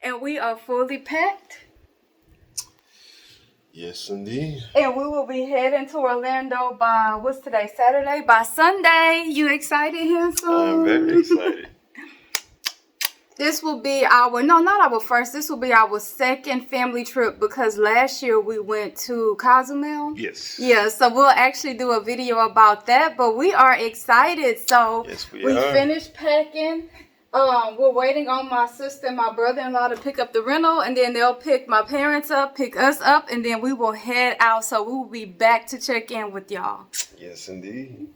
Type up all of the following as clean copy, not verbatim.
And we are fully packed. Yes, indeed. And we will be heading to Orlando by, what's today, Saturday? By Sunday. You excited, Hanson? I'm very excited. This will be not our first. This will be our second family trip because last year we went to Cozumel. Yes. Yeah, so we'll actually do a video about that. But we are excited. So yes, we finished packing. We're waiting on my sister and my brother-in-law to pick up the rental, and then they'll pick my parents up, pick us up, and then we will head out. So we will be back to check in with y'all. Yes, indeed.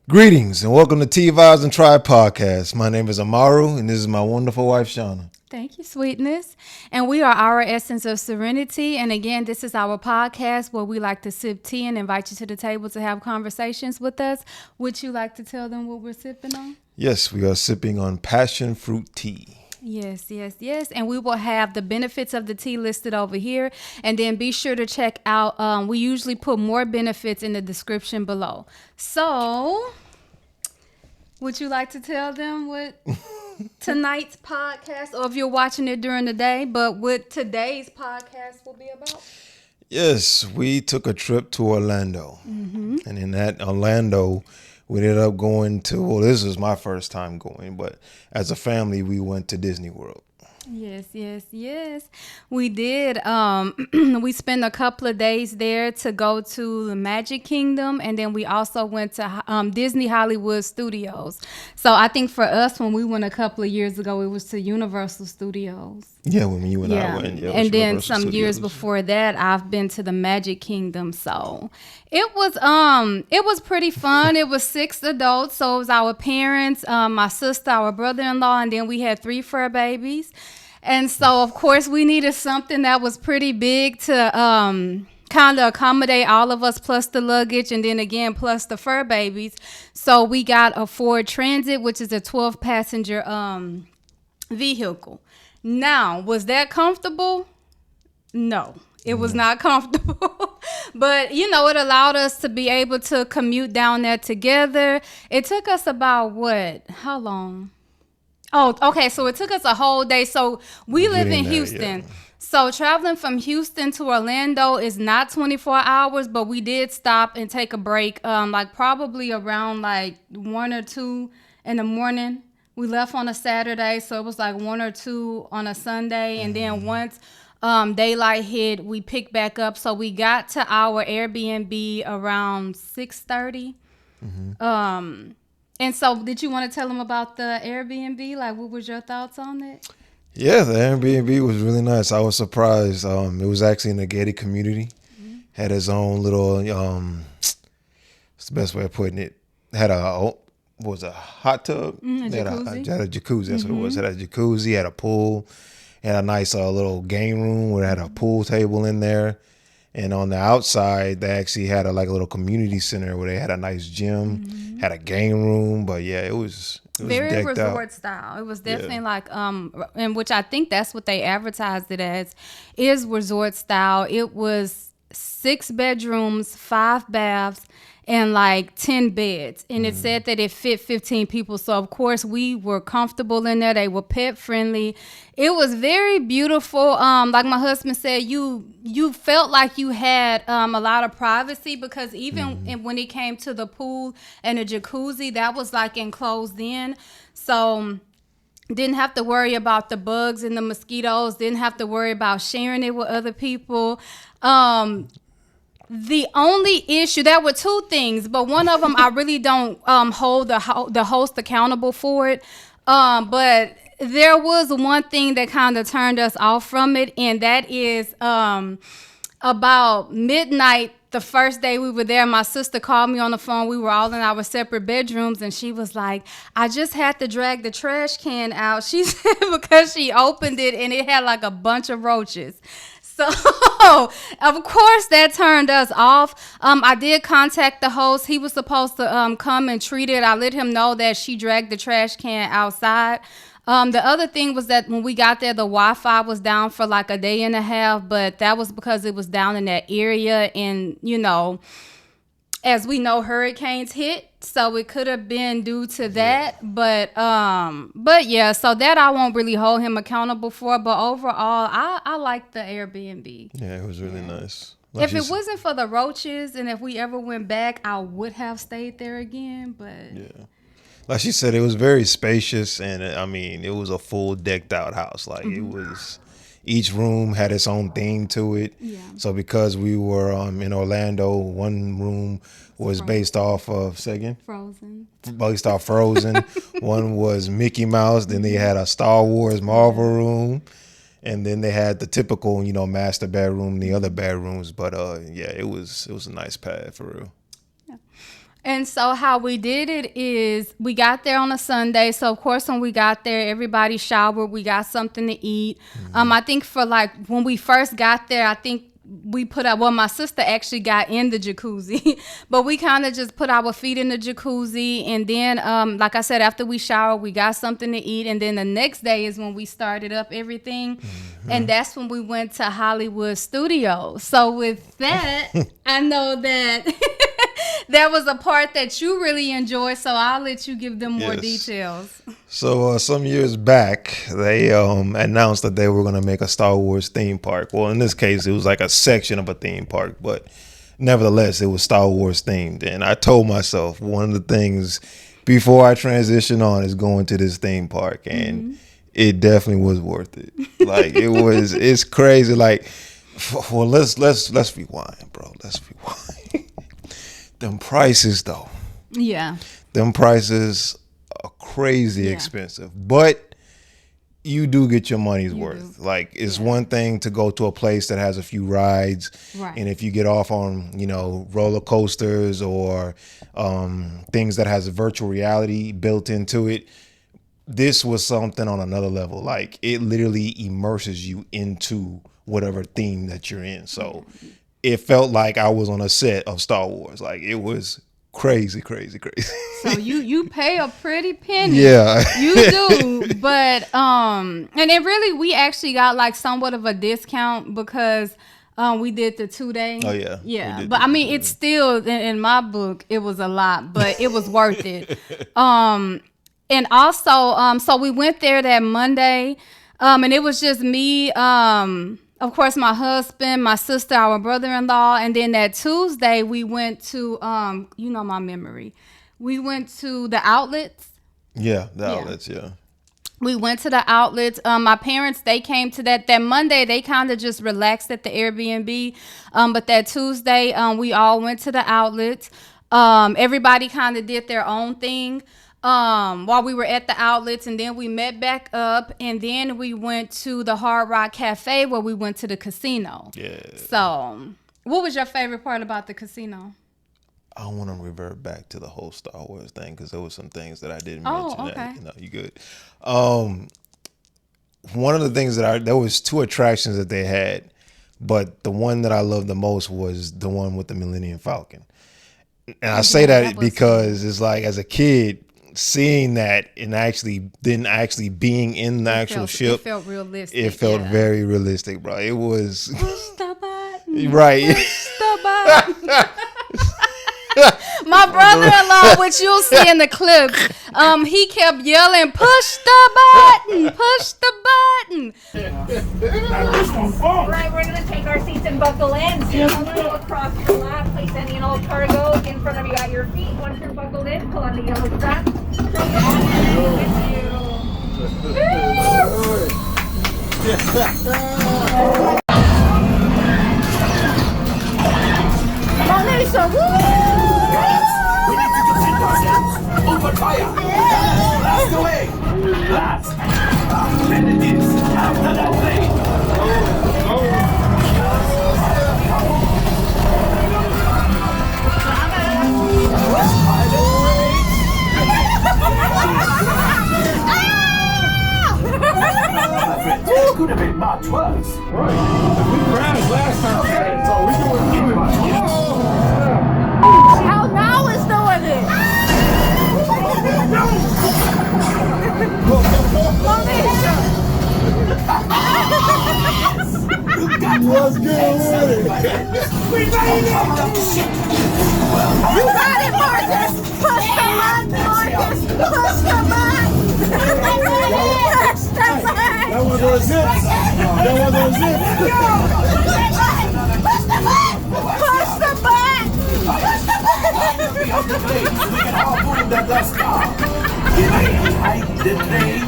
Greetings and welcome to Tea Vybz Tribe Podcast. My name is Amaru and this is my wonderful wife, Shana. Thank you, sweetness. And we are Our Essence of Serenity. And again, this is our podcast where we like to sip tea and invite you to the table to have conversations with us. Would you like to tell them what we're sipping on? Yes, we are sipping on passion fruit tea. Yes. And we will have the benefits of the tea listed over here. And then be sure to check out, we usually put more benefits in the description below. So, would you like to tell them what tonight's podcast, or if you're watching it during the day, but what today's podcast will be about? Yes, we took a trip to Orlando. Mm-hmm. And in that Orlando, we ended up going to, well, this was my first time going, but as a family, we went to Disney World. Yes. We did. We spent a couple of days there to go to the Magic Kingdom, and then we also went to Disney Hollywood Studios. So I think for us, when we went a couple of years ago, it was to Universal Studios. Yeah, when you and I went. Yeah, and then Universal some Studios. years before that, I've been to the Magic Kingdom. So it was pretty fun. It was 6 adults, so it was our parents, my sister, our brother-in-law, and then we had 3 fur babies. And so, of course, we needed something that was pretty big to kind of accommodate all of us, plus the luggage, and then again, plus the fur babies. So we got a Ford Transit, which is a 12-passenger vehicle. Now, was that comfortable? No, it was not comfortable. But, it allowed us to be able to commute down there together. It took us about how long? Oh, okay. So it took us a whole day. So we live in Houston. Yeah. So traveling from Houston to Orlando is not 24 hours, but we did stop and take a break, probably around 1 or 2 in the morning. We left on a Saturday, so it was 1 or 2 on a Sunday. And then once daylight hit, we picked back up. So we got to our Airbnb around 6:30. Mm-hmm. And so, did you want to tell them about the Airbnb? What was your thoughts on it? Yeah, the Airbnb was really nice. I was surprised. It was actually in a gated community. Mm-hmm. Had its own little, what's the best way of putting it? Had a hot tub? Mm-hmm, had a jacuzzi, that's what it was. Had a jacuzzi, had a pool, had a nice little game room where it had a pool table in there. And on the outside, they actually had a little community center where they had a nice gym, had a game room. But yeah, it was very resort style. It was definitely and which I think that's what they advertised it as, is resort style. It was 6 bedrooms, 5 baths, and 10 beds. And it said that it fit 15 people. So, of course, we were comfortable in there. They were pet friendly. It was very beautiful. Like my husband said, you felt like you had a lot of privacy, because even when it came to the pool and the jacuzzi, that was enclosed in. So didn't have to worry about the bugs and the mosquitoes. Didn't have to worry about sharing it with other people. The only issue, there were 2 things, but one of them I really don't hold the host accountable for it. But there was one thing that kind of turned us off from it, and that is about midnight the first day we were there, my sister called me on the phone. We were all in our separate bedrooms, and she was like, I just had to drag the trash can out. She said because she opened it and it had like a bunch of roaches. So, of course, that turned us off. I did contact the host. He was supposed to come and treat it. I let him know that she dragged the trash can outside. The other thing was that when we got there, the Wi-Fi was down for like a day and a half, but that was because it was down in that area. And, you know, as we know, hurricanes hit, so it could have been due to that. Yeah. But yeah, so that I won't really hold him accountable for. But overall, I like the Airbnb. Yeah, it was really nice. Like if it wasn't for the roaches, and if we ever went back, I would have stayed there again. But yeah, like she said, it was very spacious, and I mean, it was a full decked out house. Like it was. Each room had its own theme to it. Yeah. So because we were in Orlando, one room was based off of Frozen. Based off Frozen. One was Mickey Mouse. Then they had a Star Wars Marvel room, and then they had the typical, master bedroom, the other bedrooms. But yeah, it was a nice pad for real. And so how we did it is we got there on a Sunday. So, of course, when we got there, everybody showered. We got something to eat. I think for like when we first got there, I think we put out, well, my sister actually got in the jacuzzi, but we kind of just put our feet in the jacuzzi. And then, like I said, after we showered, we got something to eat. And then the next day is when we started up everything. And that's when we went to Hollywood Studios. So with that, I know that that was a part that you really enjoyed. So I'll let you give them more details. So some years back, they announced that they were going to make a Star Wars theme park. Well, in this case, it was like a section of a theme park, but nevertheless, it was Star Wars themed. And I told myself one of the things before I transition on is going to this theme park, and it definitely was worth it. Like it's crazy. Like, well, let's rewind, bro. Let's rewind. Them prices, though. Yeah. Them prices are crazy expensive, but you do get your money's worth. Like, it's one thing to go to a place that has a few rides, and if you get off on, roller coasters or things that has virtual reality built into it, this was something on another level. Like, it literally immerses you into whatever theme that you're in. So it felt like I was on a set of Star Wars. Like, it was crazy. So you pay a pretty penny. Yeah. You do. But and then really we actually got like somewhat of a discount because we did the 2 day. Oh yeah. Yeah. But I mean it's still in my book it was a lot, but it was worth it. And also so we went there that Monday and it was just me, of course, my husband, my sister, our brother-in-law, and then that Tuesday we went to, my memory. We went to the outlets. Yeah, the outlets, yeah. We went to the outlets. My parents, they came to that Monday. They kind of just relaxed at the Airbnb. But that Tuesday, we all went to the outlets. Everybody kind of did their own thing. While we were at the outlets, and then we met back up, and then we went to the Hard Rock Cafe where we went to the casino. Yeah. So, what was your favorite part about the casino? I want to revert back to the whole Star Wars thing because there were some things that I didn't mention. Oh, okay. You good. One of the things there was 2 attractions that they had, but the one that I loved the most was the one with the Millennium Falcon. And I say that because it's like, as a kid, seeing that and actually being in the actual ship, it felt realistic. It felt very realistic, bro. It was push the button, right. Push the button. My brother-in-law, which you'll see in the clips, he kept yelling, "Push the button! Push the button!" All right, we're gonna take our seats and buckle in. So you're gonna go across your lap, place any and all cargo in front of you at your feet. Once you're buckled in, pull on the yellow strap. Come on, Lisa! We need to defend ourselves. Open fire! Blast away! Blast! Benedicts, after that blade! balance. Right. We crashed last time. Okay, so we can keep it. How now is doing it? Let's get with it. We made it! You got it, Marcus! Push the button, Marcus! Push the button! Push the button! That was on zip. That was on zip. Push the button! Push the button! Push the button! We can all move that dust off. It ain't like the thing.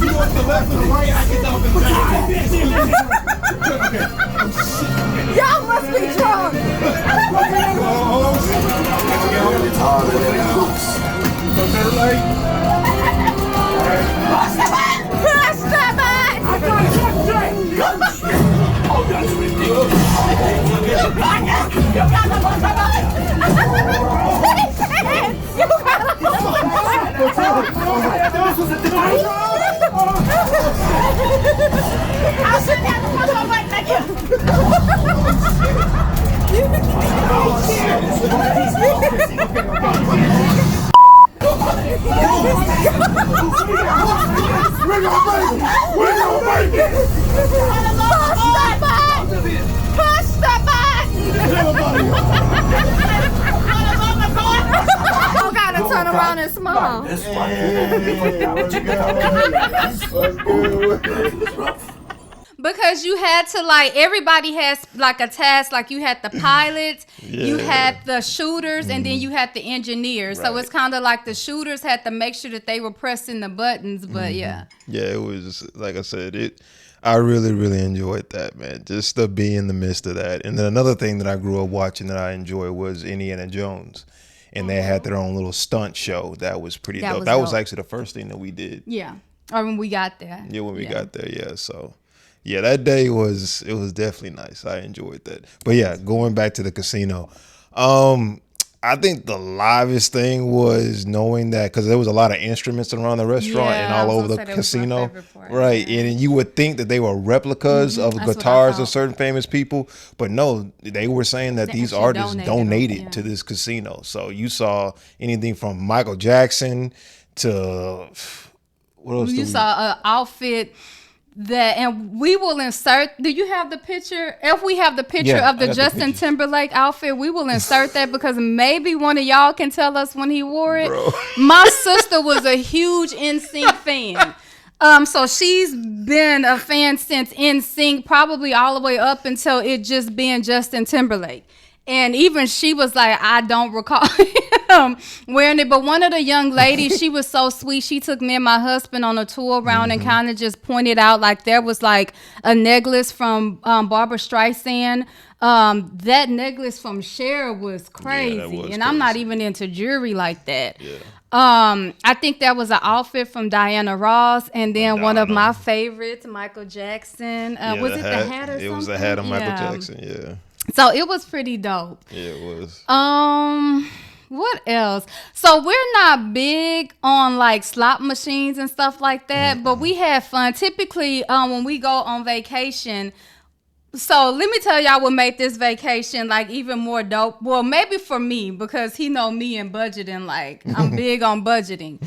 You want the left or the right? I get up and Y'all must be drunk! It's harder than it looks. Push the button! Push the button! Oh, that's ridiculous. You gotta push the button! You gotta push the button! I'll sit down and push the button again! We're gonna make it! Push the button! I gotta turn around and smile. That's why. Because you had to, like, everybody has like a task. Like, you had the pilots, you had the shooters, and then you had the engineers. So it's kind of like the shooters had to make sure that they were pressing the buttons. But yeah, it was, like I said, I really, really enjoyed that, man. Just to be in the midst of that. And then another thing that I grew up watching that I enjoyed was Indiana Jones. And they had their own little stunt show. That was pretty dope. That was actually the first thing that we did. Yeah. Or when we got there. Yeah, when we got there, yeah. So, yeah, that day was definitely nice. I enjoyed that. But yeah, going back to the casino, I think the livest thing was knowing that, because there was a lot of instruments around the restaurant and all over the casino, right? Yeah. And you would think that they were replicas of guitars of certain famous people, but no, they were saying that these artists donated to this casino. So you saw anything from Michael Jackson to what else? You saw an outfit. And we will insert. Do you have the picture? If we have the picture of the Justin Timberlake outfit, we will insert that, because maybe one of y'all can tell us when he wore it. Bro. My sister was a huge NSYNC fan. So she's been a fan since NSYNC, probably all the way up until it just being Justin Timberlake. And even she was like, I don't recall him wearing it. But one of the young ladies, she was so sweet. She took me and my husband on a tour around and kind of just pointed out, like, there was like a necklace from Barbara Streisand. That necklace from Cher was crazy. Yeah, crazy. I'm not even into jewelry like that. Yeah. I think there was an outfit from Diana Ross, and then one of my favorites, Michael Jackson. Was it the hat or something? It was the hat of Michael Jackson, yeah. So it was pretty dope. Yeah, it was. What else? So we're not big on like slot machines and stuff like that, but we had fun. Typically, when we go on vacation, so let me tell y'all what made this vacation like even more dope. Well, maybe for me, because he know me and budgeting, like I'm big on budgeting.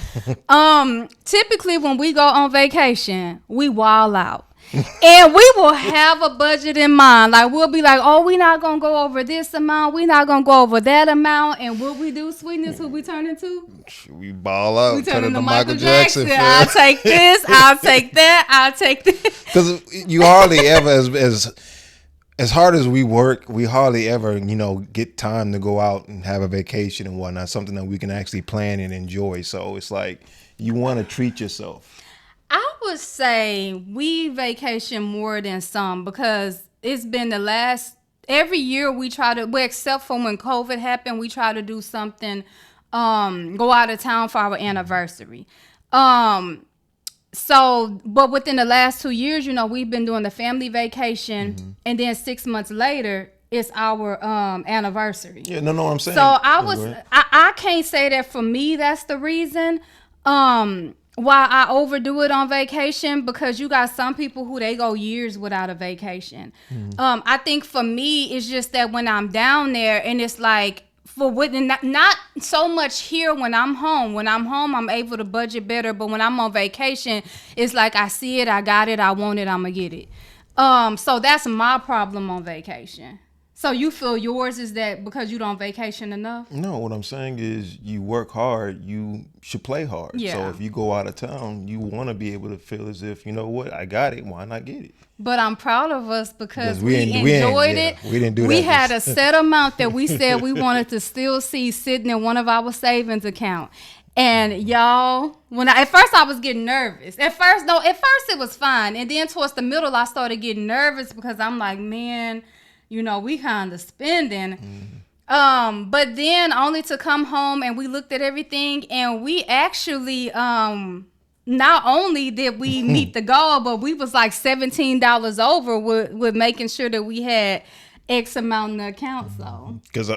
Typically when we go on vacation, we wild out. And we will have a budget in mind. Like, we'll be like, oh, we're not going to go over this amount. We're not going to go over that amount. And what we do, Sweetness, who we turn into? We ball out. We turn into Michael Jackson. I'll take this. I'll take that. I'll take this. Because you hardly ever, as hard as we work, we hardly ever, get time to go out and have a vacation and whatnot. Something that we can actually plan and enjoy. So it's like, you want to treat yourself. I would say we vacation more than some, because it's been every year we try to, well, except for when COVID happened, we try to do something, go out of town for our anniversary. But within the last 2 years, we've been doing the family vacation, and then 6 months later, it's our anniversary. Yeah, no, what I'm saying. So I Go was, ahead. I can't say that for me, that's the reason why I overdo it on vacation, because you got some people who they go years without a vacation. I think for me, it's just that when I'm down there and it's like, not so much here when I'm home. When I'm home, I'm able to budget better. But when I'm on vacation, it's like I see it, I got it, I want it, I'm gonna get it. So that's my problem on vacation. So you feel yours is that because you don't vacation enough? No, what I'm saying is you work hard, you should play hard. Yeah. So if you go out of town, you want to be able to feel as if, you know what, I got it, why not get it? But I'm proud of us because we enjoyed it. We didn't do that. We had a set amount that we said we wanted to still see sitting in one of our savings account. And y'all, at first I was getting nervous. At first it was fine. And then towards the middle, I started getting nervous because I'm like, man, you know, we kind of spending. But then only to come home and we looked at everything and we actually, not only did we meet the goal, but we was like $17 over with making sure that we had X amount in the account. So, Because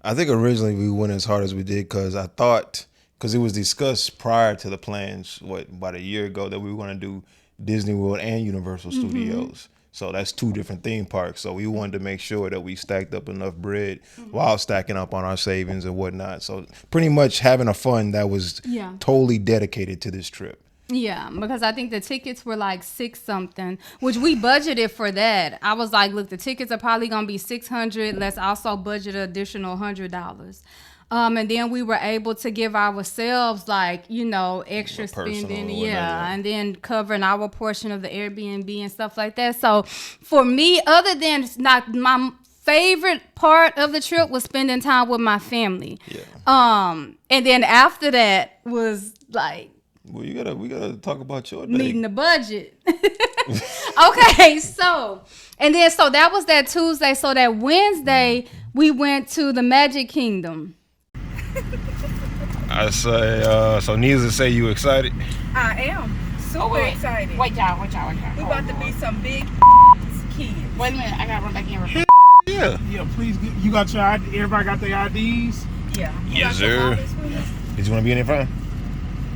I think originally we went as hard as we did because I thought, because it was discussed prior to the plans, about a year ago, that we were going to do Disney World and Universal Studios. So that's two different theme parks. So we wanted to make sure that we stacked up enough bread while stacking up on our savings and whatnot. So pretty much having a fund that was totally dedicated to this trip. yeah, because I think the tickets were like $6 something, which we budgeted for that. I was like, look, the tickets are probably going to be $600. Let's also budget an additional $100. And then we were able to give ourselves like, you know, extra spending. Yeah. And then covering our portion of the Airbnb and stuff like that. So for me, other than not my favorite part of the trip was spending time with my family. Yeah. And then after that was like, well, we gotta talk about your day. meeting the budget. Okay, so that was that Tuesday. So that Wednesday we went to the Magic Kingdom. I say, so needless to say, you excited? I am super excited. Wait, y'all. We about to be some big kids. Wait a minute, I gotta run back in. Yeah. Yeah, please. You got your ID. Everybody got their IDs. Yeah. Yes, sir. Did you want to be in there front?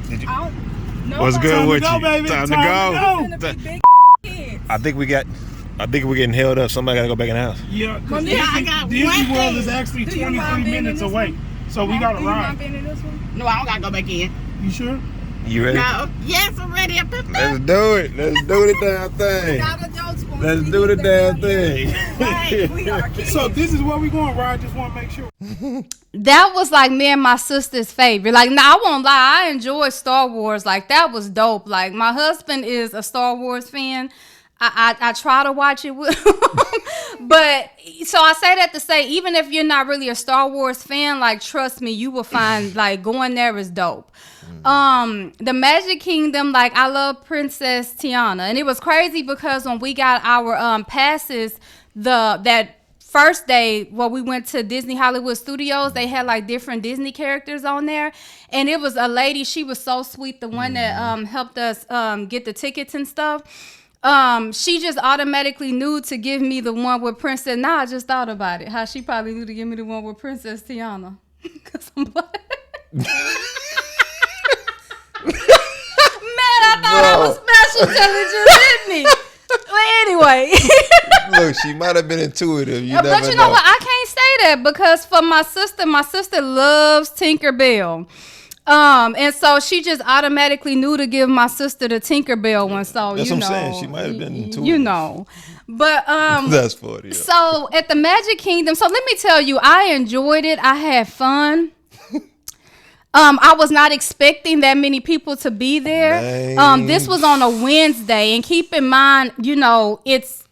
Did you? I don't know. What's good Time with to go, you? baby. Time to Time go. to Gonna be big kids. I think we're getting held up. Somebody got to go back in the house. Yeah, Well, because yeah, I got Disney one World thing. is actually Do you mind 23 being in minutes this away. So we got to Do you mind ride. being in this one? No, I don't gotta go back in. You sure? You ready? No. Yes, I'm ready. Let's do it. Let's do the damn thing. Without adults, want Let's to do the be damn down here. thing. Right, we are kids. So this is where we going, Rod. Just want to make sure. That was like me and my sister's favorite. Like, now I won't lie, I enjoy Star Wars. Like, that was dope. Like, my husband is a Star Wars fan. I try to watch it with him. But so I say that to say, even if you're not really a Star Wars fan, like, trust me, you will find like going there is dope. The Magic Kingdom, like, I love Princess Tiana, and it was crazy because when we got our passes, that first day we went to Disney Hollywood Studios, they had like different Disney characters on there, and it was a lady, she was so sweet, the one that helped us get the tickets and stuff. She just automatically knew to give me the one with Princess. Now I just thought about it, how she probably knew to give me the one with Princess Tiana, because I'm black. Man, I thought I was special till it just hit me. But anyway. Look, she might have been intuitive. You But never you know what? I can't say that because for my sister loves Tinkerbell. And so she just automatically knew to give my sister the Tinkerbell one. So That's you what know, I'm saying. She might have been intuitive. you know. But That's funny. Yeah. so at the Magic Kingdom, so let me tell you, I enjoyed it. I had fun. I was not expecting that many people to be there. This was on a Wednesday, and keep in mind, you know, it's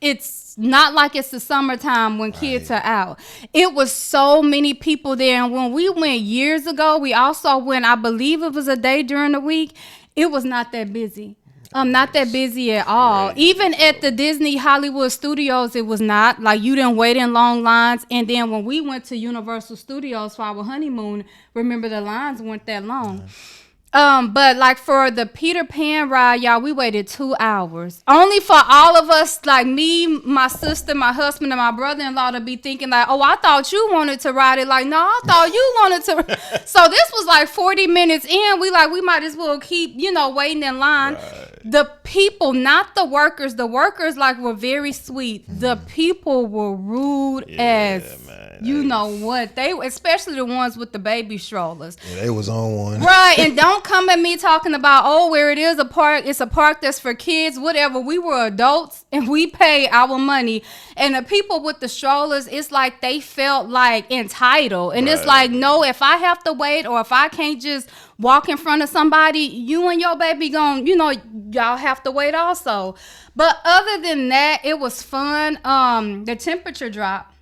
not like it's the summertime when kids are out. It was so many people there, and when we went years ago, we also went, I believe it was a day during the week. It was not that busy. Not that busy at all. Even at the Disney Hollywood Studios, it was not. Like, you didn't wait in long lines. And then when we went to Universal Studios for our honeymoon, remember the lines weren't that long. But like for the Peter Pan ride, y'all, we waited 2 hours. Only for all of us, like me, my sister, my husband, and my brother-in-law to be thinking like, oh, I thought you wanted to ride it. Like, no, I thought you wanted to. So this was like 40 minutes in. We might as well keep, waiting in line. Right. The people, not the workers. The workers like were very sweet. The people were rude as you know what. They, especially the ones with the baby strollers. Yeah, they was on one. Right, and don't come at me talking about, where it is a park, it's a park that's for kids, whatever. We were adults and we pay our money. And the people with the strollers, it's like they felt like entitled. And it's like, no, if I have to wait or if I can't just walk in front of somebody, you and your baby y'all have to wait also. But other than that, it was fun. The temperature dropped.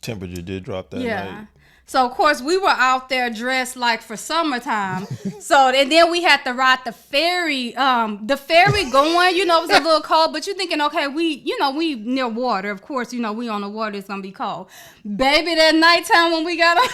Temperature did drop that night. So, of course, we were out there dressed like for summertime. And then we had to ride the ferry. The ferry going, it was a little cold. But you're thinking, okay, we near water. Of course, we on the water. It's going to be cold. Baby, that nighttime when we got on,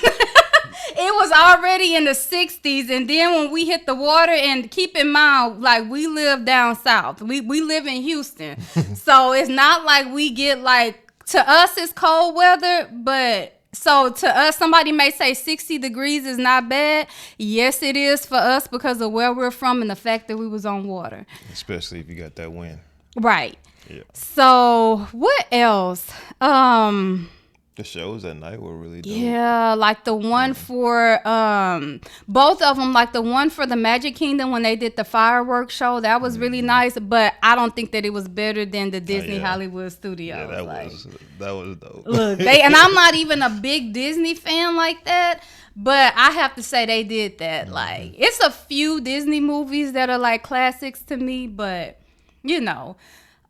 it was already in the 60s. And then when we hit the water, and keep in mind, like, we live down south. We live in Houston. So it's not like we get, like, to us, it's cold weather, but... So to us, somebody may say 60 degrees is not bad. Yes, it is for us because of where we're from and the fact that we was on water. Especially if you got that wind. Right. Yeah. So what else? The shows at night were really dope. Yeah, like the one for both of them, like the one for the Magic Kingdom when they did the fireworks show, that was really nice, but I don't think that it was better than the Disney Hollywood Studios. Yeah, that was dope. Look, and I'm not even a big Disney fan like that, but I have to say they did that. Like, it's a few Disney movies that are like classics to me, but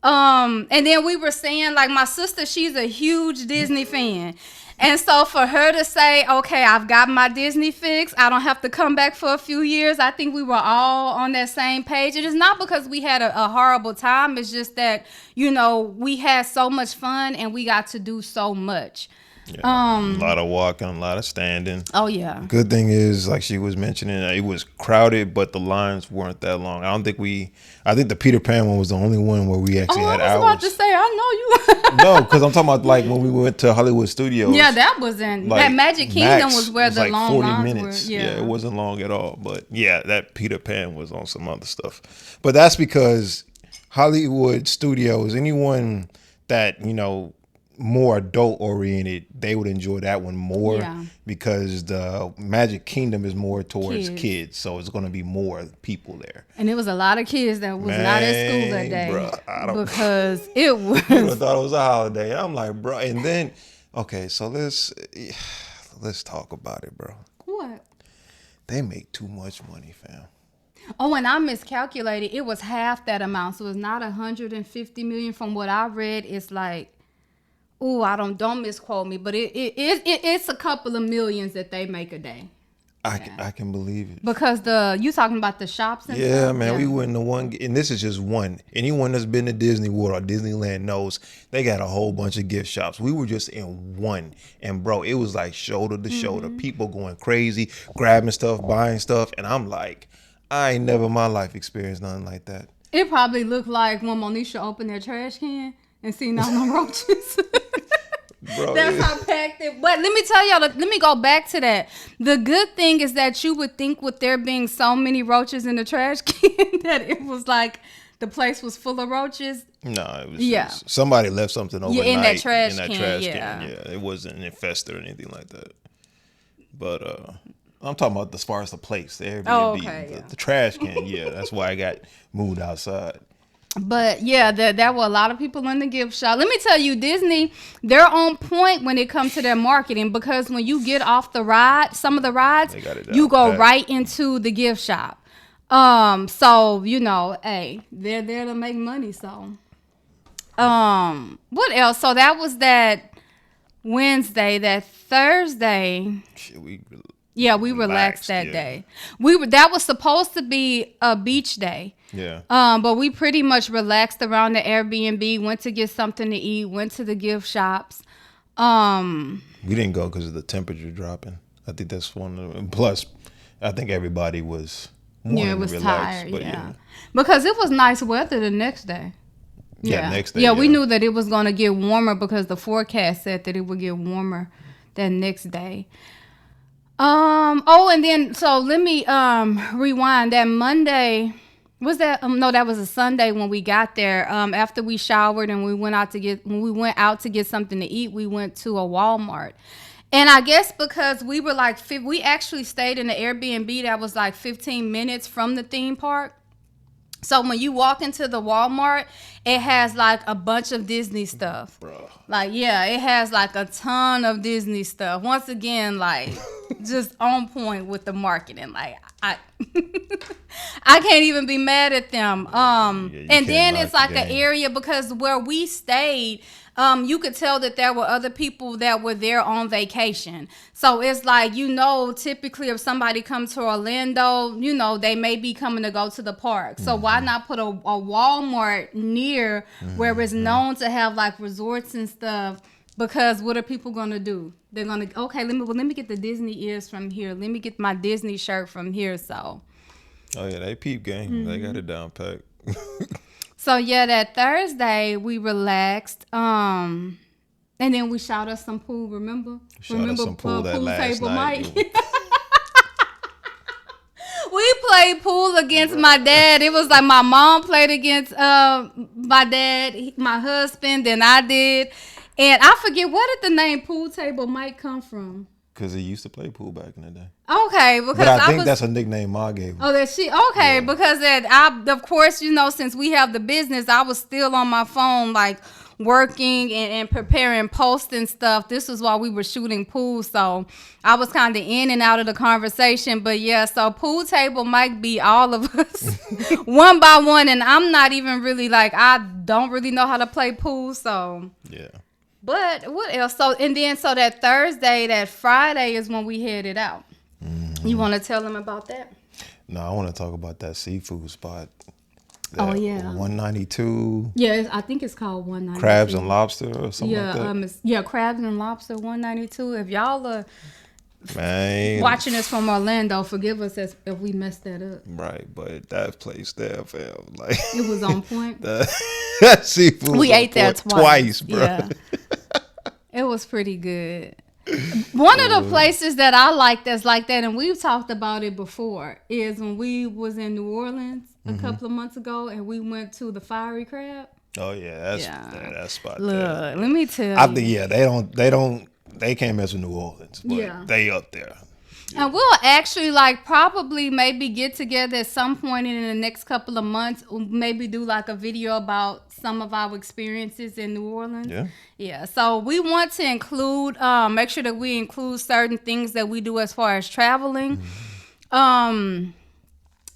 and then we were saying, like, my sister, she's a huge Disney fan. And so for her to say, okay, I've got my Disney fix, I don't have to come back for a few years, I think we were all on that same page. It is not because we had a horrible time. It's just that, we had so much fun and we got to do so much. Yeah, a lot of walking, a lot of standing. Oh, yeah. Good thing is, like she was mentioning, it was crowded, but the lines weren't that long. I think the Peter Pan one was the only one where we actually had hours. I was about to say, I know you. No, because I'm talking about like when we went to Hollywood Studios. Yeah, that wasn't. Like, that Magic Kingdom was where the long 40 lines minutes. were. Yeah, it wasn't long at all. But yeah, that Peter Pan was on some other stuff. But that's because Hollywood Studios, anyone that, more adult oriented, they would enjoy that one more because the Magic Kingdom is more towards kids, so it's going to be more people there. And it was a lot of kids that was not at school that day because it was. I thought it was a holiday. I'm like, bro, and then so let's talk about it, bro. What? They make too much money, fam. Oh, and I miscalculated. It was half that amount, so it's not 150 million. From what I read, it's like. Ooh, don't misquote me, but it's a couple of millions that they make a day. I can believe it. Because you talking about the shops and stuff? Man, we went to one, and this is just one. Anyone that's been to Disney World or Disneyland knows they got a whole bunch of gift shops. We were just in one, and bro, it was like shoulder to shoulder. People going crazy, grabbing stuff, buying stuff, and I'm like, I ain't never in my life experienced nothing like that. It probably looked like when Monisha opened their trash can and seen all them roaches. Bro, that's how packed it. But let me tell y'all, let me go back to that. The good thing is that you would think with there being so many roaches in the trash can that it was like the place was full of roaches. No, it was just somebody left something overnight in that trash can. Yeah, it wasn't infested or anything like that. But I'm talking about as far as the place, the Airbnb, the trash can. Yeah, that's why I got moved outside. But yeah, there were a lot of people in the gift shop. Let me tell you, Disney, they're on point when it comes to their marketing because when you get off the ride, some of the rides, you go right into the gift shop. So, hey, they're there to make money. So, what else? So that was that Wednesday. That Thursday. We relaxed that day. That was supposed to be a beach day. Yeah. But we pretty much relaxed around the Airbnb, went to get something to eat, went to the gift shops. We didn't go because of the temperature dropping. I think that's one of them. Plus, I think everybody was wanting it was to relax. tired. But Yeah, because it was nice weather the next day. Yeah, next day. Yeah, we knew that it was going to get warmer because the forecast said that it would get warmer that next day. Oh, and then so let me rewind. That Monday was that no, that was a Sunday when we got there. After we showered and we went out to get something to eat, we went to a Walmart. And I guess because we were like we actually stayed in the Airbnb that was like 15 minutes from the theme park. So when you walk into the Walmart, it has like a bunch of Disney stuff. Bruh. Like, yeah, it has like a ton of Disney stuff. Once again, like just on point with the marketing. Like I I can't even be mad at them. And then it's like an area because where we stayed, you could tell that there were other people that were there on vacation. So it's like, typically if somebody comes to Orlando, they may be coming to go to the park. So why not put a Walmart near where it's known to have like resorts and stuff? Because what are people gonna do? They're gonna let me get the Disney ears from here. Let me get my Disney shirt from here. So. Oh yeah, they peep game. They got it down pat. So yeah, that Thursday we relaxed. And then we shot us some pool. Remember Some pool that pool last table night. Mike. We played pool against my dad. It was like my mom played against my dad, my husband, and I did. And I forget, where did the name Pool Table Mike come from? Because he used to play pool back in the day. Okay, because But I think that's a nickname Ma gave him. Oh, that she okay? Yeah. Because of course, since we have the business, I was still on my phone, like working and preparing posts and stuff. This was while we were shooting pool, so I was kind of in and out of the conversation. But yeah, so Pool Table might be all of us one by one, and I'm not even really I don't really know how to play pool, so yeah. But what else? So that Thursday, that Friday is when we headed out. Mm-hmm. You want to tell them about that? No, I want to talk about that seafood spot. Oh yeah, 192. Yeah, I think it's called 192. Crabs and lobster or something like that. Crabs and lobster 192. If y'all are watching this from Orlando, forgive us if we messed that up. Right, but that place there, fam, like it was on point. That seafood. We ate there twice, bro. Yeah. It was pretty good. One of the places that I like that's like that, and we've talked about it before, is when we was in New Orleans a couple of months ago, and we went to the Fiery Crab. Oh yeah, that spot. Look, there. let me tell you. I think they can't mess with New Orleans, but they up there. And we'll actually probably maybe get together at some point in the next couple of months, maybe do a video about some of our experiences in New Orleans. Yeah. Yeah. So we want to include, make sure that we include certain things that we do as far as traveling. Mm-hmm.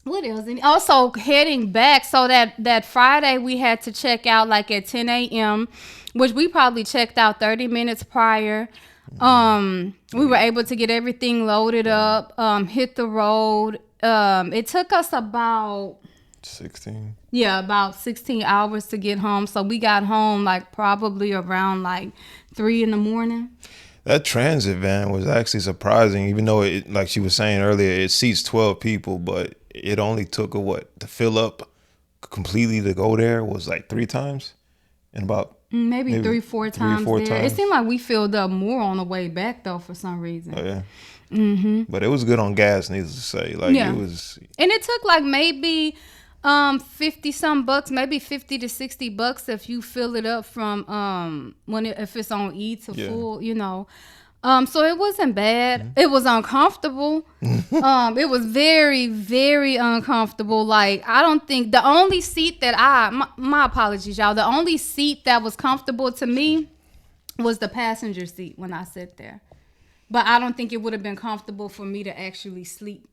What else? And also heading back. So that Friday we had to check out at 10 a.m., which we probably checked out 30 minutes prior. We were able to get everything loaded up, hit the road. It took us about 16. Yeah, about 16 hours to get home. So we got home probably around 3 a.m. That transit van was actually surprising, even though it, like she was saying earlier, it seats 12 people, but it only took to fill up completely to go there was 3 times in about Maybe 3-4 times there. It seemed like we filled up more on the way back though for some reason. Oh yeah. Mm-hmm. But it was good on gas, needless to say. It was. And it took maybe $50 maybe $50 to $60 if you fill it up from if it's on E to full, So it wasn't bad. Mm-hmm. It was uncomfortable. It was very, very uncomfortable. I don't think the only seat that my apologies, y'all. The only seat that was comfortable to me was the passenger seat when I sat there. But I don't think it would have been comfortable for me to actually sleep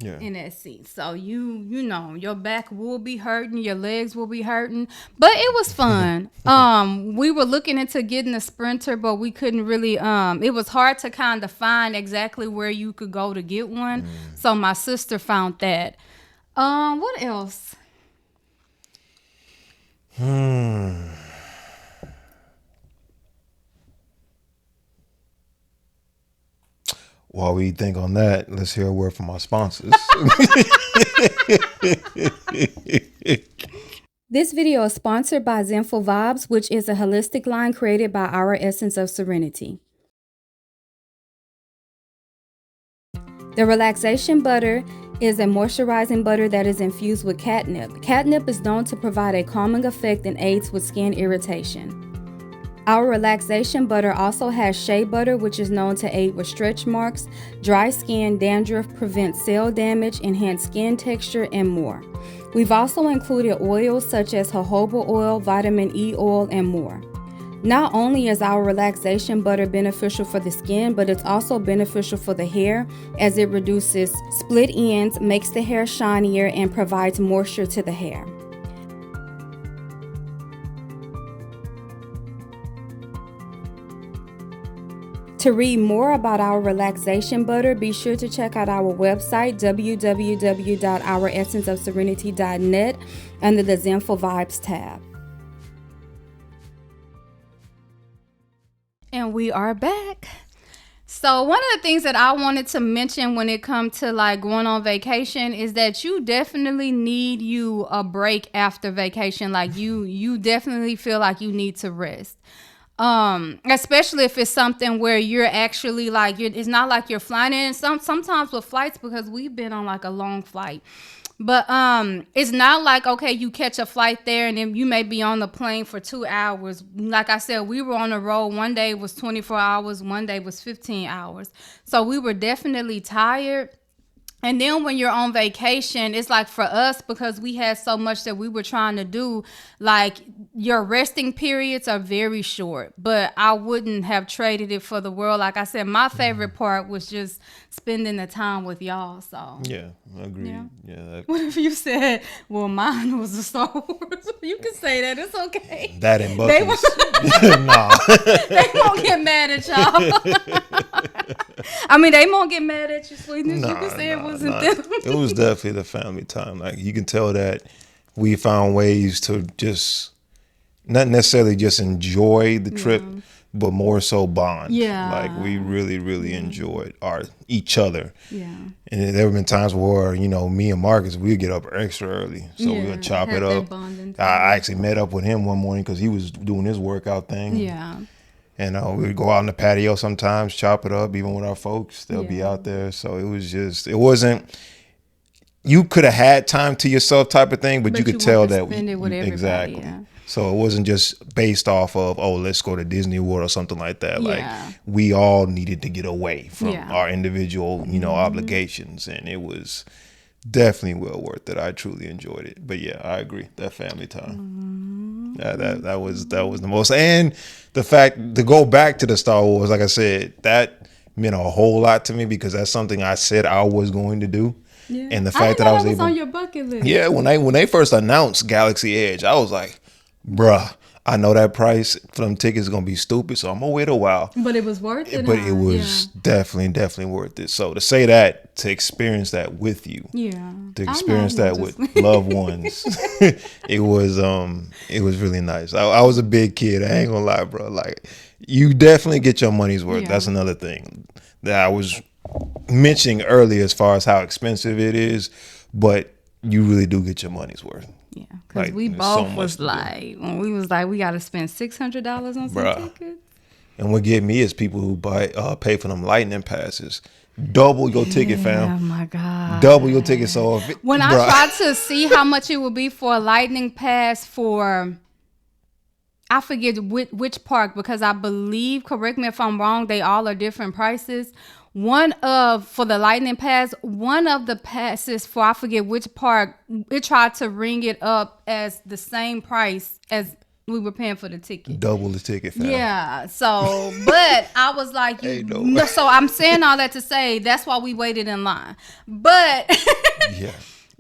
in that seat. So your back will be hurting, your legs will be hurting, but it was fun. We were looking into getting a Sprinter, but we couldn't really. It was hard to kind of find exactly where you could go to get one. So my sister found that. What else? While we think on that, let's hear a word from our sponsors. This video is sponsored by Tea Vybz, which is a holistic line created by Our Essence of Serenity. The Relaxation butter is a moisturizing butter that is infused with catnip. Catnip is known to provide a calming effect and aids with skin irritation. Our Relaxation butter also has shea butter, which is known to aid with stretch marks, dry skin, dandruff, prevent cell damage, enhance skin texture, and more. We've also included oils such as jojoba oil, vitamin E oil, and more. Not only is our Relaxation butter beneficial for the skin, but it's also beneficial for the hair as it reduces split ends, makes the hair shinier, and provides moisture to the hair. To read more about our Relaxation butter, be sure to check out our website, www.ouressenceofserenity.net, under the Tea Vybz tab. And we are back. So one of the things that I wanted to mention when it comes to like going on vacation is that you definitely need you a break after vacation. Like you definitely feel like you need to rest. Especially if it's something where you're actually like, it's not like you're flying in. Sometimes with flights, because we've been on like a long flight, but it's not like, okay, you catch a flight there and then you may be on the plane for 2 hours. Like I said, we were on the road. One day was 24 hours. One day was 15 hours. So we were definitely tired. And then when you're on vacation, it's like for us, because we had so much that we were trying to do, like your resting periods are very short, but I wouldn't have traded it for the world. Like I said, my favorite part was just spending the time with y'all. So Yeah, I agree. Yeah. What if you said, well, mine was a Star Wars? You can say that. It's okay. That and They Bucky's. Nah. They won't get mad at y'all. I mean, they won't get mad at you, sweetness. You can say it wasn't them. It was definitely the family time. Like you can tell that we found ways to just not necessarily just enjoy the trip, but more so bond. Yeah. Like we really, really enjoyed each other. Yeah. And there have been times where, me and Marcus, we'd get up extra early. So we would chop it up. I actually met up with him one morning because he was doing his workout thing. Yeah. And we would go out in the patio sometimes, chop it up, even with our folks. They'll be out there. So it wasn't, you could have had time to yourself type of thing, but you could tell that. Spend it with everybody, exactly. Yeah. So it wasn't just based off of, let's go to Disney World or something like that. Like Yeah. we all needed to get away from Yeah. our individual, obligations. And it was definitely well worth it. I truly enjoyed it. But yeah, I agree. That family time. That was the most. And the fact to go back to the Star Wars, like I said, that meant a whole lot to me because that's something I said I was going to do. Yeah. And the fact that I was able on your bucket list. Yeah, when they first announced Galaxy Edge, I was like, bruh, I know that price for them tickets is gonna be stupid, so I'm gonna wait a while. But it was worth it. But it was definitely worth it. So to say that, to experience that with you, to experience that with loved ones, it was really nice. I was a big kid. I ain't gonna lie, bro. Like you definitely get your money's worth. That's another thing that I was mentioning earlier as far as how expensive it is, but you really do get your money's worth. Yeah, because Like, we there's both so was much like, when we was like, we got to spend $600 on some tickets. And what get me is people who pay for them lightning passes. Double your ticket, fam. Oh my God. Double your ticket. So when I tried to see how much it would be for a lightning pass for, I forget which park, because I believe, correct me if I'm wrong, they all are different prices. For the lightning pass, one of the passes for, I forget which park, it tried to ring it up as the same price as we were paying for the ticket. Double the ticket, fam. Yeah. So, but I was like, so I'm saying all that to say that's why we waited in line. But Yeah.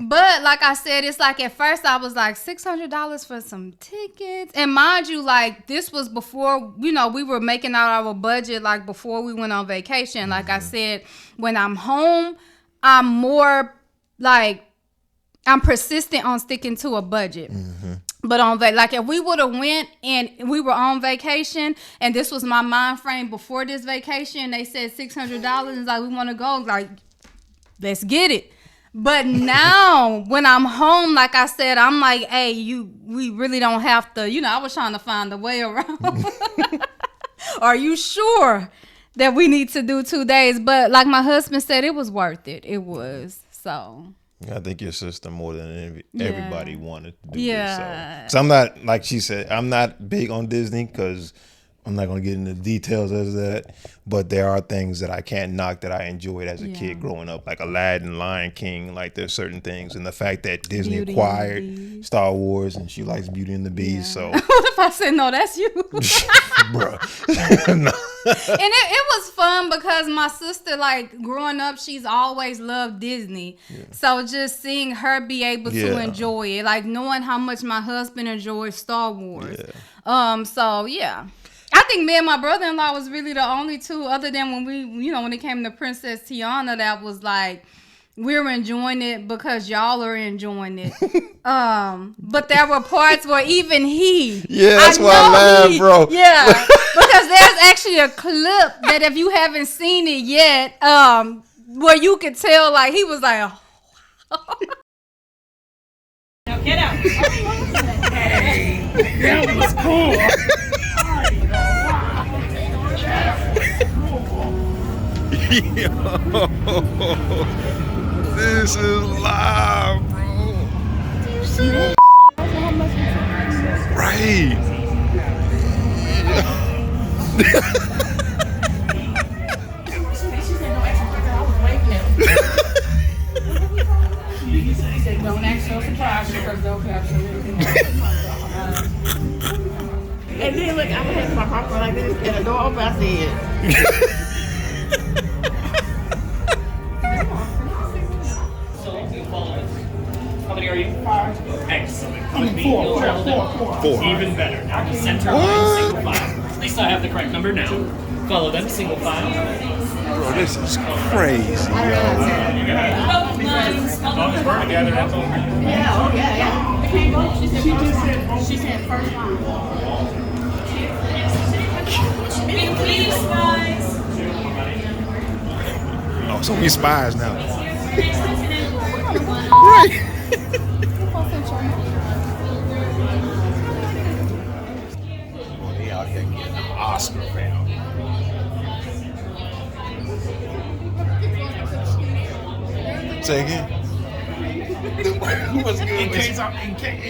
But like I said, it's like at first I was like $600 for some tickets. And mind you, like this was before, we were making out our budget like before we went on vacation. Like I said, when I'm home, I'm more like, I'm persistent on sticking to a budget. But like if we would have went and we were on vacation and this was my mind frame before this vacation, they said $600, like we want to go, like let's get it. But now when I'm home, like I said, I'm like, hey, we really don't have to, I was trying to find a way around. Are you sure that we need to do 2 days? But like my husband said, it was worth it. It was, so. I think your sister more than everybody wanted to do Yeah. this. So I'm not, like she said, I'm not big on Disney because I'm not going to get into details as that. But there are things that I can't knock that I enjoyed as a kid growing up, like Aladdin, Lion King. Like there's certain things, and the fact that Disney Beauty acquired and the Beast. Star Wars and she likes Beauty and the Beast. So, What if I said no? That's you. bro, And it was fun because my sister, like growing up, she's always loved Disney. So just seeing her be able to enjoy it, like knowing how much my husband enjoys Star Wars. So yeah. I think me and my brother-in-law was really the only two, other than when when it came to Princess Tiana, that was like, we're enjoying it because y'all are enjoying it. But there were parts where even he. Yeah, that's why I laughed, bro. Yeah, because there's actually a clip that if you haven't seen it yet, where you could tell like he was like. Now get out. That was cool. This is live, bro. Do you see that? Right. Don't act so surprised because they'll capture everything. And then look, I had my popcorn like this, and the door open, I said. How many are you? 5. Excellent. Four. Even better. Now to center line, single file. At least I have the correct number now. Follow them, single file. Bro, this is crazy, yo. As long as we're together, that's all. She said first line. Please, guys. Oh, so we spies now. Right. Well, they out here getting an Oscar, fam. Say again. What's good? In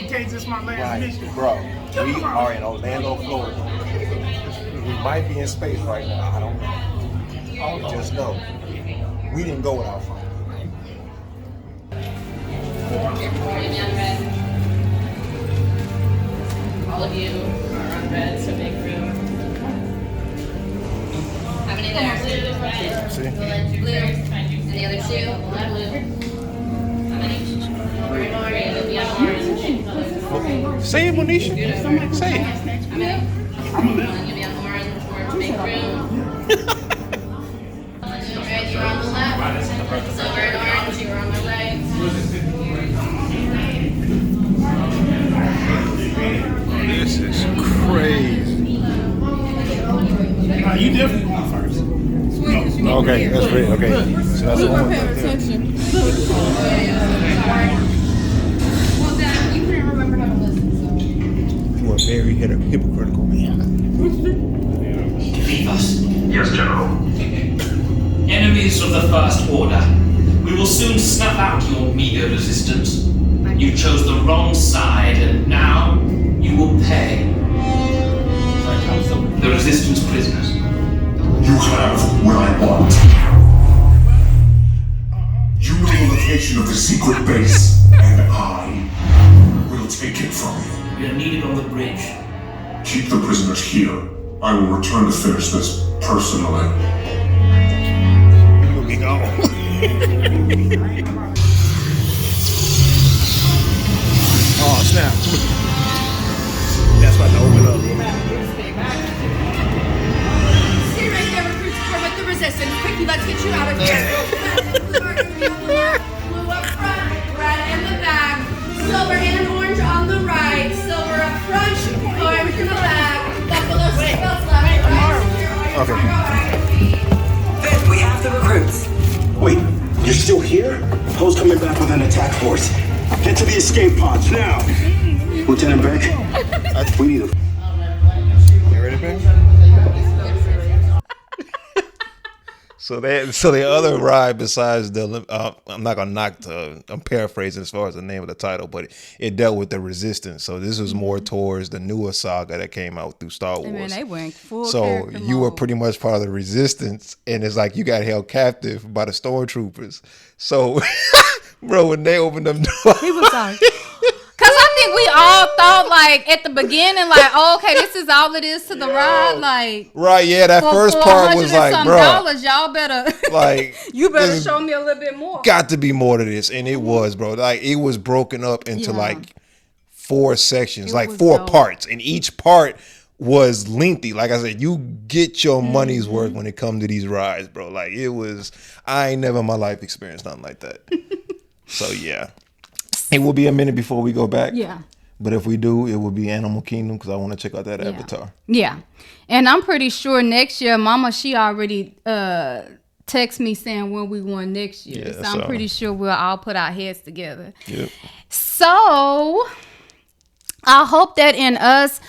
case it's my last mission. Bro, we are in Orlando, Florida. We might be in space right now. I don't know. Just know, we didn't go without fun. All of you are on red, so make room. How many there? See? Blue. And the other 2? Blue. How many? We're gonna be on orange. Say it, Monisha. Say it. How many? You'll be on orange. Orange, make room. Red, you were on the left. Silver and orange, you were on the right. This is crazy. You definitely went first. Okay, that's great. Okay, so that's the one right there. Well, Dad, you couldn't remember how to listen, so. You are very hypocritical, man. Us. Yes, General. Enemies of the First Order. We will soon snuff out your meager resistance. You chose the wrong side, and now you will pay. The Resistance prisoners. You have what I want. You know the location of the secret base, and I will take it from you. We are needed on the bridge. Keep the prisoners here. I will return to finish this personally. Here we go. Oh, snap. That's about to open up. Stay right there, recruits. We're with the resistance. Quickly, let's get you out of here. Blue up front, red in the back, silver and orange on the right, silver Okay. Then we have the recruits. Wait, you're still here? Poe's coming back with an attack force. Get to the escape pods now. Lieutenant Beck, we need a... You ready, baby? So the other ride besides the I'm not gonna knock the, I'm paraphrasing as far as the name of the title, but it dealt with the resistance. So this was more towards the newer saga that came out through Star Wars. I mean, they went full So character you were mode. pretty much part of the resistance, and it's like you got held captive by the stormtroopers. So, bro, when they opened them doors, He was like, because I think we all thought, like, at the beginning, like, oh, okay, this is all it is to the ride. Like, right? Yeah, that for first part was like, bro, dollars, y'all better, like, you better there's show me a little bit more. got to be more to this, and it was, bro. Like, it was broken up into Yeah. like 4 sections, It like was 4 dope. parts, and each part was lengthy. Like I said, you get your money's worth when it comes to these rides, bro. Like, it was, I ain't never in my life experienced nothing like that. So yeah, it will be a minute before we go back. Yeah. But if we do, it will be Animal Kingdom because I want to check out that Avatar. Yeah. And I'm pretty sure next year, Mama, she already text me saying when we going next year. Yeah, so I'm so- pretty sure we'll all put our heads together. Yep. So I hope that in us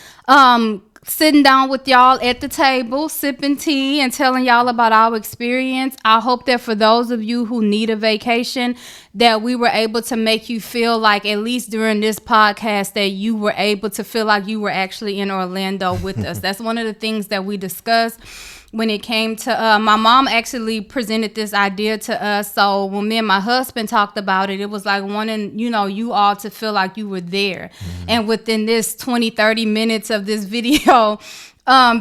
sitting down with y'all at the table, sipping tea and telling y'all about our experience, I hope that for those of you who need a vacation, that we were able to make you feel like, at least during this podcast, that you were able to feel like you were actually in Orlando with us. That's one of the things that we discussed when it came to my mom actually presented this idea to us. So when me and my husband talked about it, it was like wanting, you all to feel like you were there. And within this 20-30 minutes of this video,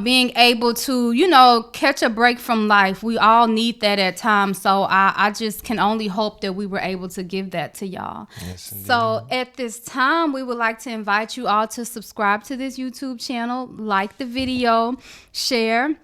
being able to, catch a break from life. We all need that at times. So I just can only hope that we were able to give that to y'all. Yes, indeed. So at this time, we would like to invite you all to subscribe to this YouTube channel, like the video, share,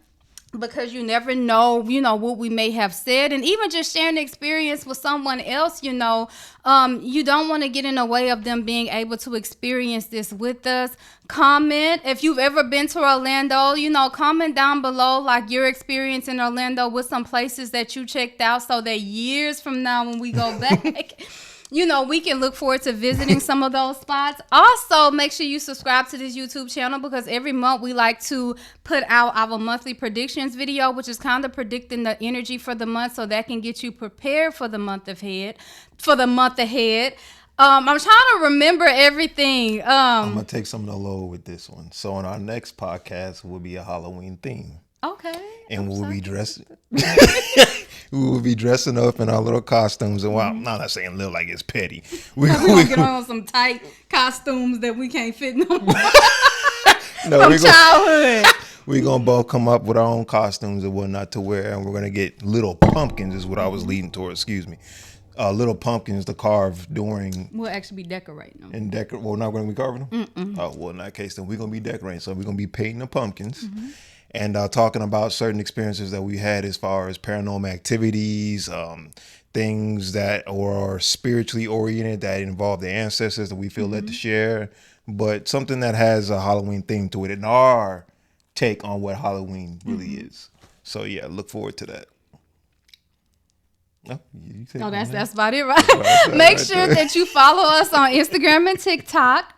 because you never know, what we may have said, and even just sharing the experience with someone else, you don't want to get in the way of them being able to experience this with us. Comment if you've ever been to Orlando, comment down below like your experience in Orlando with some places that you checked out, so that years from now when we go back, we can look forward to visiting some of those spots. Also, make sure you subscribe to this YouTube channel, because every month we like to put out our monthly predictions video, which is kind of predicting the energy for the month, so that can get you prepared for the month ahead. I'm trying to remember everything. I'm going to take some of the load with this one. So on our next podcast will be a Halloween theme. Okay. And we'll be dressing. We will be dressing up in our little costumes, and well, I'm not saying little like it's petty. We're gonna get on some tight costumes that we can't fit no more. From childhood. We're gonna both come up with our own costumes and whatnot to wear, and we're gonna get little pumpkins. Is what I was leading towards. Excuse me. Little pumpkins to carve during. We'll actually be decorating them. And we're not gonna be carving them. Oh well, in that case, then we're gonna be decorating. So we're gonna be painting the pumpkins. And talking about certain experiences that we had as far as paranormal activities, things that are spiritually oriented that involve the ancestors that we feel led to share, but something that has a Halloween theme to it and our take on what Halloween really is. So yeah, look forward to that. Oh, that's about it, right? Make sure that you follow us on Instagram and TikTok.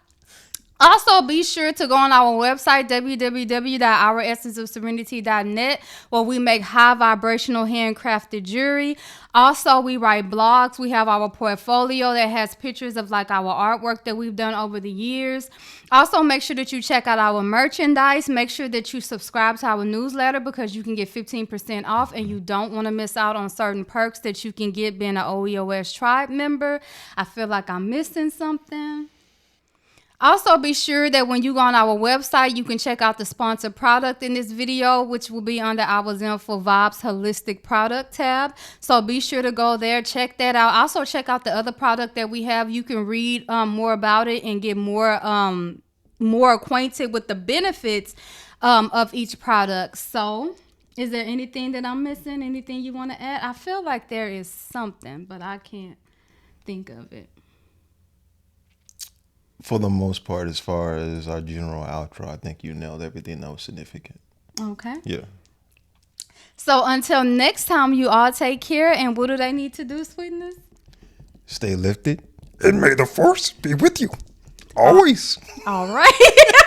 Also, be sure to go on our website, www.ouressenceofserenity.net, where we make high vibrational handcrafted jewelry. Also, we write blogs. We have our portfolio that has pictures of like our artwork that we've done over the years. Also, make sure that you check out our merchandise. Make sure that you subscribe to our newsletter, because you can get 15% off, and you don't want to miss out on certain perks that you can get being an OEOS tribe member. I feel like I'm missing something. Also, be sure that when you go on our website, you can check out the sponsored product in this video, which will be under our Zenful Vibes Holistic Product tab. So be sure to go there, check that out. Also, check out the other product that we have. You can read more about it and get more acquainted with the benefits of each product. So, is there anything that I'm missing? Anything you want to add? I feel like there is something, but I can't think of it. For the most part, as far as our general outro, I think you nailed everything that was significant. Okay. Yeah. So until next time, you all take care. And what do they need to do, Sweetness? Stay lifted, and may the force be with you always. All right.